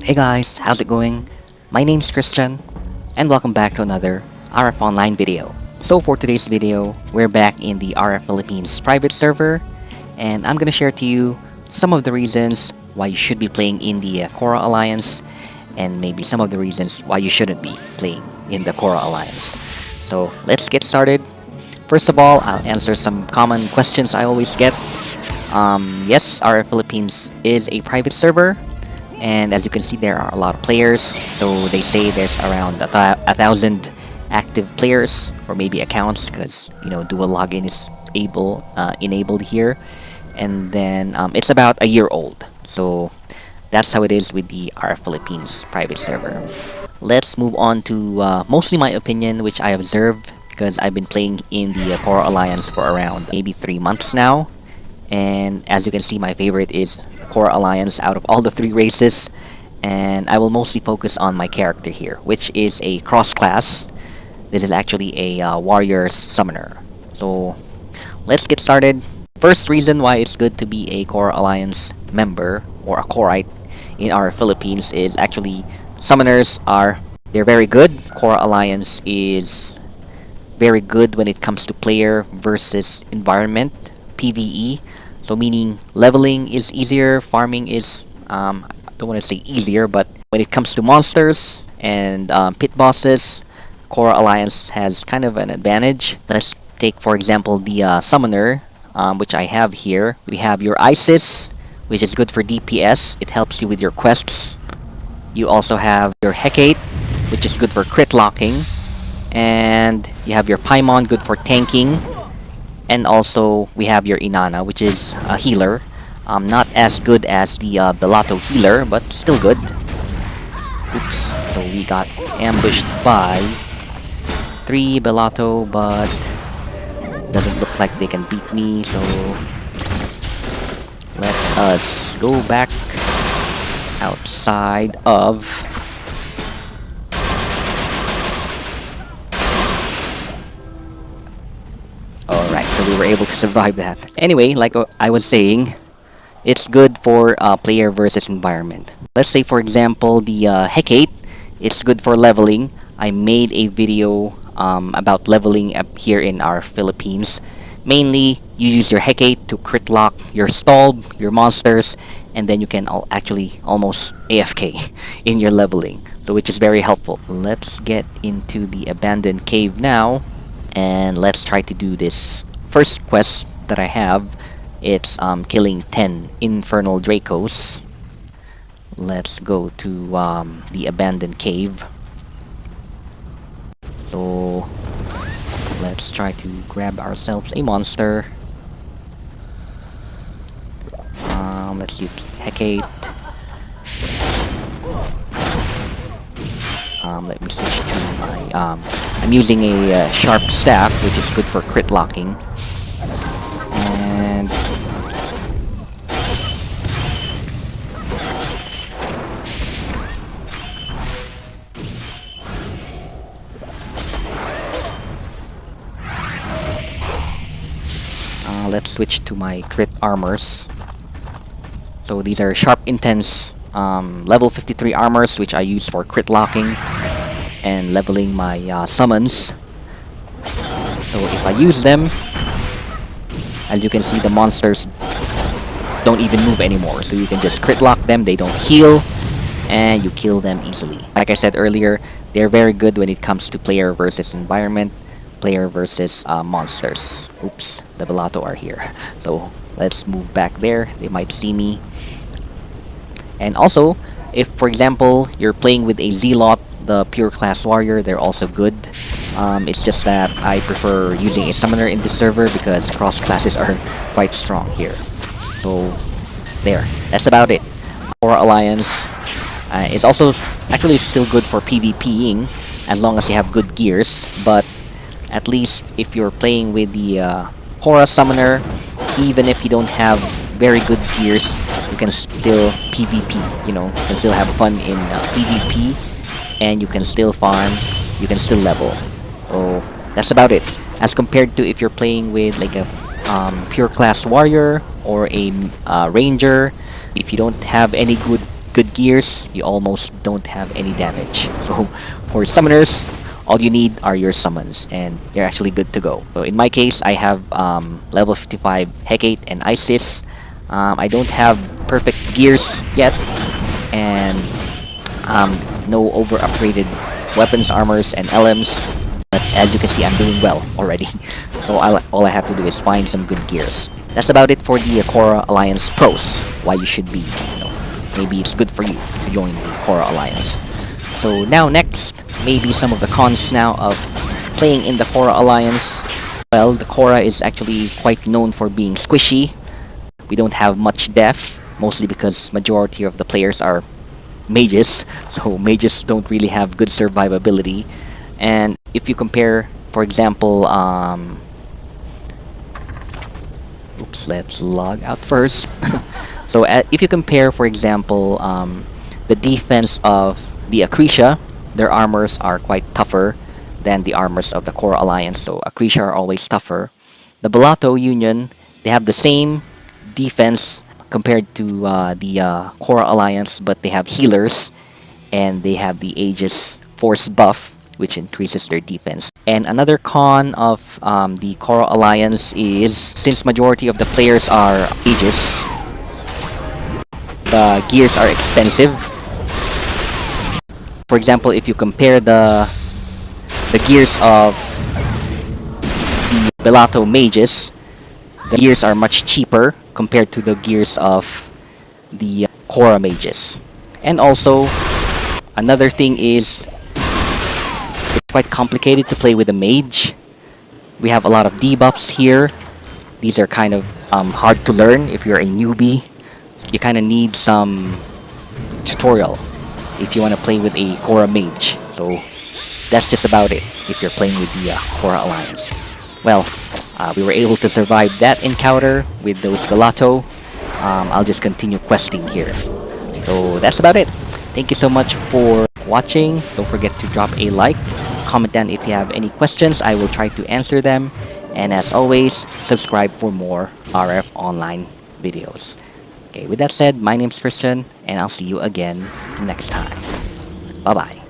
Hey guys, how's it going? My name's Christian, and welcome back to another RF Online video. So for today's video, we're back in the RF Philippines private server, and I'm gonna share to you some of the reasons why you should be playing in the Cora Alliance, and maybe some of the reasons why you shouldn't be playing in the Cora Alliance. So let's get started. First of all, I'll answer some common questions I always get. Yes, RF Philippines is a private server, and as you can see, there are a lot of players. So they say there's around a thousand active players, or maybe accounts, because dual login is enabled here. And then it's about a year old. So that's how it is with the RF Philippines private server. Let's move on to mostly my opinion, which I observed because I've been playing in the Cora Alliance for around maybe 3 months now. And as you can see, my favorite is the Cora Alliance out of all the 3 races. And I will mostly focus on my character here, which is a cross class. This is actually a warrior summoner. So let's get started. First reason why it's good to be a Cora Alliance member or a Corite in our Philippines is actually summoners they're very good. Cora Alliance is very good when it comes to player versus environment, PvE. So meaning leveling is easier, farming is I don't want to say easier, but when it comes to monsters and pit bosses, Cora Alliance has kind of an advantage. Let's take for example the summoner, which I have here. We have your Isis, which is good for DPS. It helps you with your quests. You also have your Hecate, which is good for crit locking. And you have your Paimon, good for tanking. And also we have your Inanna, which is a healer. Not as good as the Bellato healer, but still good. Oops, so we got ambushed by 3 Bellato, but doesn't look like they can beat me, so let us go back outside of Alright, so we were able to survive that. Anyway, like I was saying, it's good for player versus environment. Let's say for example the Hecate, it's good for leveling. I made a video about leveling up here in our Philippines. Mainly, you use your Hecate to crit lock your stall, your monsters, and then you can actually almost AFK in your leveling, so which is very helpful. Let's get into the abandoned cave now, and let's try to do this first quest that I have. It's killing 10 infernal Dracos. Let's go to the abandoned cave. So let's try to grab ourselves a monster. Let's use Hecate. Let me switch to my I'm using a sharp staff, which is good for crit locking. And let's switch to my crit armors. So these are sharp intense level 53 armors, which I use for crit locking and leveling my summons. So if I use them, as you can see, the monsters don't even move anymore, so you can just crit lock them, they don't heal, and you kill them easily. Like I said earlier, they're very good when it comes to player versus environment, player versus monsters. Oops, the Bellato are here, so let's move back there. They might see me. And also, if for example you're playing with a Zealot, the pure class warrior, they're also good. It's just that I prefer using a summoner in this server because cross classes are quite strong here. So there, that's about it. Cora Alliance is also actually still good for PvPing as long as you have good gears, but at least if you're playing with the Cora summoner, even if you don't have very good gears, you can still PvP, you can still have fun in PvP, and you can still farm, you can still level. So that's about it. As compared to if you're playing with like a pure class warrior or a ranger, if you don't have any good good gears, you almost don't have any damage. So for summoners, all you need are your summons, and you're actually good to go. So in my case, I have level 55 Hecate and Isis. I don't have perfect gears yet, and no over upgraded weapons, armors, and LMs. But as you can see, I'm doing well already. So all I have to do is find some good gears. That's about it for the Cora Alliance pros. Why you should be, maybe it's good for you to join the Cora Alliance. So now next, maybe some of the cons now of playing in the Cora Alliance. Well, the Cora is actually quite known for being squishy. We don't have much def, mostly because majority of the players are mages, so mages don't really have good survivability. And if you compare, for example, oops, let's log out first. So if you compare, for example, the defense of the Acretia, their armors are quite tougher than the armors of the Cora Alliance, so Acretia are always tougher. The Balato Union, they have the same defense compared to the Cora Alliance, but they have healers, and they have the Aegis Force buff, which increases their defense. And another con of the Cora Alliance is, since majority of the players are Aegis, the gears are expensive. For example, if you compare the gears of the Balato mages, the gears are much cheaper compared to the gears of the Cora mages. And also, another thing is, it's quite complicated to play with a mage. We have a lot of debuffs here. These are kind of hard to learn if you're a newbie. You kind of need some tutorial if you want to play with a Cora mage. So that's just about it if you're playing with the Cora Alliance. Well, we were able to survive that encounter with those Galato. I'll just continue questing here. So that's about it. Thank you so much for watching. Don't forget to drop a like. Comment down if you have any questions. I will try to answer them. And as always, subscribe for more RF online videos. Okay, with that said, my name's Xtian, and I'll see you again next time. Bye-bye.